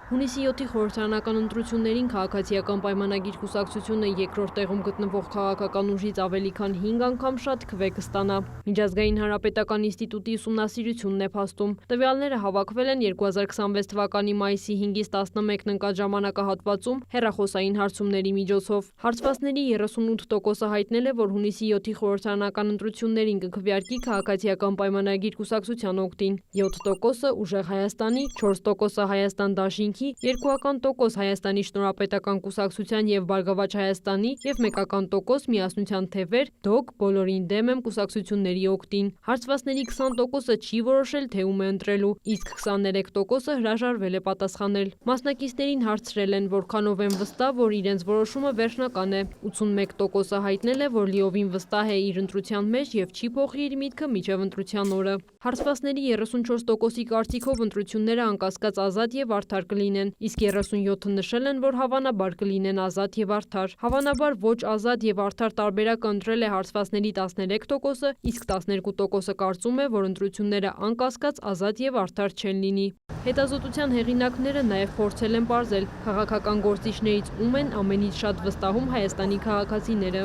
Հունիսի 7-ի խորհրդարանական ընտրություններին քաղաքացիական պայմանագիր կուսակցությունը երկրորդ տեղում գտնվող քաղաքական ուժից ավելի քան 5 անգամ շատ քվե կստանա։ Միջազգային հանրապետական ինստիտուտի ուսումնասիրությունն է փաստում։ Տվյալները հավաքվել են 2026 թվականի մայիսի 5-ից 11-ն ընկած ժամանակահատվածում հեռախոսային հարցումների միջոցով։ Հարցվածների 38%-ը հայտնել է, որ հունիսի 7-ի խորհրդարանական ընտրություններին կքվեարկի քաղաքացիական պայմանագիր կուսակցության օգտին, 7%-ը ուժեղ Հայաստանի, 4%-ը Հայաստան դաշինքի, 2% Հայաստանի շնորհապետական կուսակցության և Բարգավաճ Հայաստանի և 1% Միասնության թևեր դոկ բոլորին դեմ եմ կուսակցությունների օգտին։ Հարցվածների 20%-ը չի որոշել, թե ում է ընտրելու, իսկ 23%-ը հրաժարվել է պատասխանել։ Մասնակիցներին հարցրել են, որքանով են վստահ, որ իրենց որոշումը վերջնական է։ 81%-ը հայտնել է, որ լիովին վստահ է իր ընտրության մեջ և չի փոխի իր միտքը մինչև ընտրության օրը։ Հարցվածների 34%-ի կարծիքով ընտրությունները անկասկած ազատ և արդար կլինեն, իսկ 37-ը նշել են, որ հավանաբար կլինեն ազատ և արդար։ Հավանաբար ոչ ազատ և արդար տարբերակը ընտրել է հարցվածների 13%-ը, իսկ 12%-ը կարծում է, որ ընտրությունները անկասկած ազատ և արդար չեն լինի։ Հետազոտության հեղինակները նաև փորձել են պարզել քաղաքական գործիչներից ում են ամենից շատ վստահում Հայաստանի քաղաքացիները։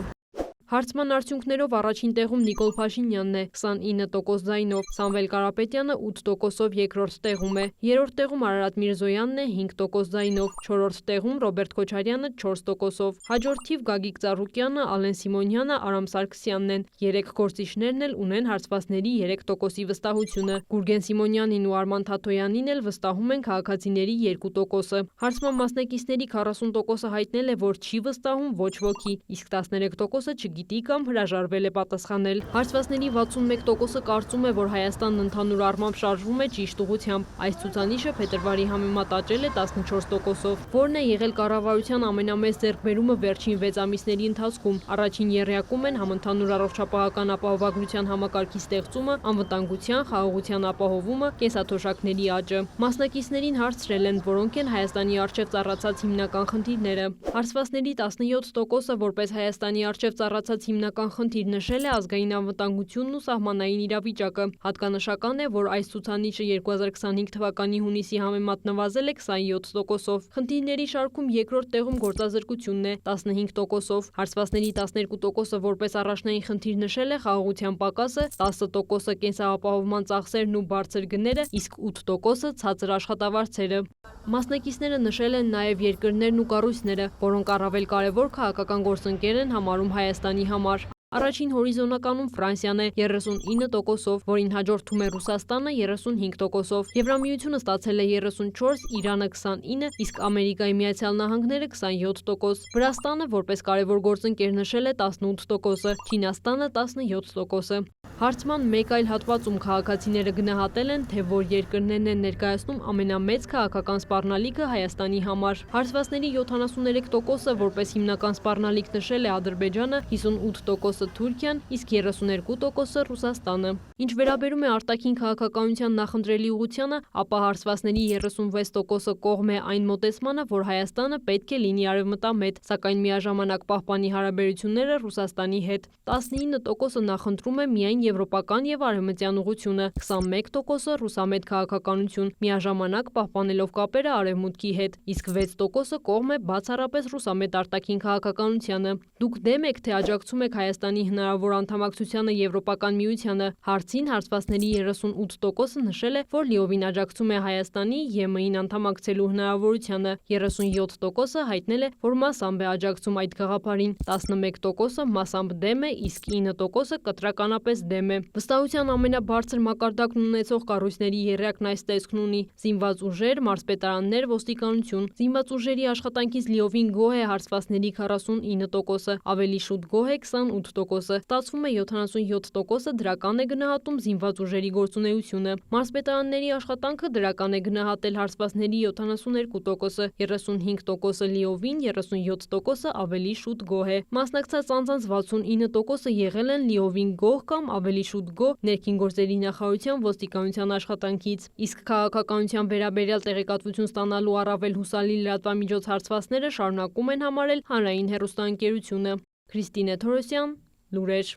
Հարցման արդյունքներով առաջին տեղում Նիկոլ Փաշինյանն է 29% ձայնով, Սամվել Կարապետյանը 8%-ով երկրորդ տեղում է, երրորդ տեղում Արարատ Միրզոյանն է 5% ձայնով, չորրորդ տեղում Ռոբերտ Քոչարյանը 4%-ով, հաջորդիվ Գագիկ Ծառուկյանը, Ալեն Սիմոնյանը, Արամ Սարգսյանն են, երեք գործիչներն էլ ունեն հարցվածների 3%-ի վստահությունը, Գուրգեն Սիմոնյանին ու Արման Թաթոյանին էլ վստահում են քաղաքացիների 2%-ը։ Հարցման մասնակիցների 40%-ը հայտնել է, որ չի վստահում ոչ ոքի, իսկ 13%-ը չգիտի կամ հրաժարվել է պատասխանել։ Հարցվածների 61%-ը կարծում է, որ Հայաստանն ընդհանուր առմամբ շարժվում է ճիշտ ուղղությամբ։ Այս ցուցանիշը փետրվարի համեմատ աճել է 14%-ով, որն է եղել կառավարության ամենամեծ ձեռքբերումը վերջին 6 ամիսների ընթացքում։ Առաջին եռյակում են համընդհանուր առողջապահական ապահովագրության համակարգի ստեղծումը, անվտանգության, խաղաղության ապահովումը, կենսաթոշակների աճը։ Մասնակիցներին հարցրել են, որոնք են Հայաստանի առջև ծառացած հիմնական խնդիրները։ Հարցվածների 17%-ը որպես Հայաստանի առջև ծառացած հիմնական խնդիր նշել է ազգային անվտանգությունն ու սահմանային իրավիճակը։ Հատկանշական է, որ այս ցուցանիշը 2025 թվականի հունիսի համեմատ նվազել է 27%-ով։ Խնդիրների շարքում երկրորդ տեղում գործազրկությունն է 15%-ով։ Հարցվածների 12%-ը որպես առաջնային խնդիր նշել է խաղաղության պակասը, 10%-ը կենսապահովման ծախսերն ու բարձր գները, իսկ 8%-ը ցածր աշխատավարձերը։ Մասնակիցները նշել են նաև երկրներն ու կառույցները, որոնք առավել կարևոր քաղաքական գործընկեր են համարում Հայաստանի համար։ Առաջին հորիզոնականում Ֆրանսիան է 39%-ով, որին հաջորդում է Ռուսաստանը 35%-ով, Եվրամիությունը ստացել է 34, Իրանը 29, իսկ Ամերիկայի Միացյալ Նահանգները 27%։ Վրաստանը որպես կարևոր գործընկեր նշել է 18%-ը, Չինաստանը 17%-ը։ Հարցման մեկ այլ հատվածում քաղաքացիները գնահատել են, թե որ երկրներն են ներկայացնում ամենամեծ քաղաքական սպառնալիքը Հայաստանի համար։ Հարցվածների 73%-ը որպես հիմնական սպառնալիք նշել է Ադրբեջանը, 58%-ը Թուրքիան, իսկ 32%-ը Ռուսաստանը։ Ինչ վերաբերում է արտաքին քաղաքականության նախընտրելի ուղղությանը, ապա հարցվածների 36%-ը կողմ է այն մոտեցմանը, որ Հայաստանը պետք է լինի արևմտամետ, սակայն միաժամանակ պահպանի հարաբերությունները Ռուսաստանի հետ։ 19%-ը նախընտրում է միայն եվրոպական և արևմտյան ուղղությունը, 21%-ը ռուսամետ քաղաքականություն, միաժամանակ պահպանելով կապերը արևմուտքի հետ, իսկ 6%-ը կողմ է բացառապես ռուսամետ արտաքին քաղաքականությանը։ Դուք դեմ եք, թե աջակցում եք Հայաստանի հնարավոր անդամակցությանը Եվրոպական միությանը։ Հարցին հարցվածների 38%-ը նշել է, որ լիովին աջակցում է Հայաստանի ԵՄ-ին անդամակցելու հնարավորությանը, 37%-ը հայտնել է, որ մասամբ է աջակցում այդ գաղափարին, 11%-ը մասամբ դեմ է, իսկ 9%-ը կտրականապես դեմ է։ Վստահության ամենաբարձր մակարդակն ունեցող կառույցների եռյակն այս տեսքն ունի՝ զինված ուժեր, մարզպետարաններ, ոստիկանություն։ Զինված ուժերի աշխատանքից լիովին գոհ է հարցվածների 49%-ը, ավելի շուտ գոհ է 28%-ը։ Ստացվում է 77%-ը դրական է գնահատում զինված ուժերի գործունեությունը։ Մարզպետարանների աշխատանքը դրական է գնահատել հարցվածների 72%-ը, 35%-ը լիովին, 37%-ը ավելի շուտ գոհ է։ Մասնակցած անձանց 69%-ը եղել են լիովին գոհ կամ ավելի շուտ գոհ ներքին գործերի նախարարության ոստիկանության աշխատանքից, իսկ քաղաքականության վերաբերյալ տեղեկատվություն ստանալու առավել հուսալի լրատվամիջոց հարցվածները շարունակում են համարել Հանրային հեռուստաընկերությունը։ Քրիստինե Թորոսյան, լուրեր։